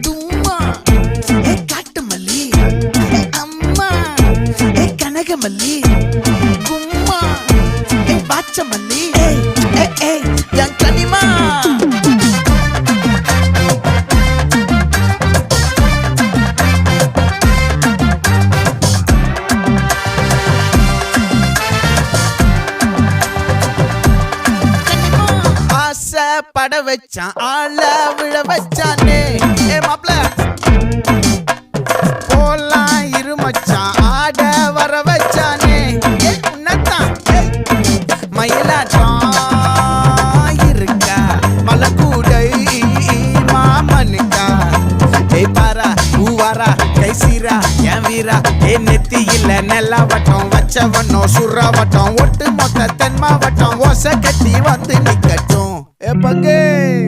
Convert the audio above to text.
தும்மா ஏ காட்டு மல்லி ஏ அம்மா ஏ கனகமல்லி கும்மா ஏ பாச்ச மல்லி ஏ என் கனிமா பட வச்சான் ஆள விழ வச்சானே ஏ மாப்ள போலாம் இருமச்சான் ஆட வர வச்சானே ஏ உன்னத்தான் மயிலாட்டம் இருக்கா மலக்கூடை மாமனுக்கா ஏய் பாரா பூவாரா கைசீரா என் வீரா ஏ நெத்தி இல்ல நெல்லா வட்டம் வச்சவனோ சுறா வட்டம் ஒட்டு மொத்த தென் மாவட்டம் ஓசை கட்டி வந்து நிக்கட்டும். É pra quem?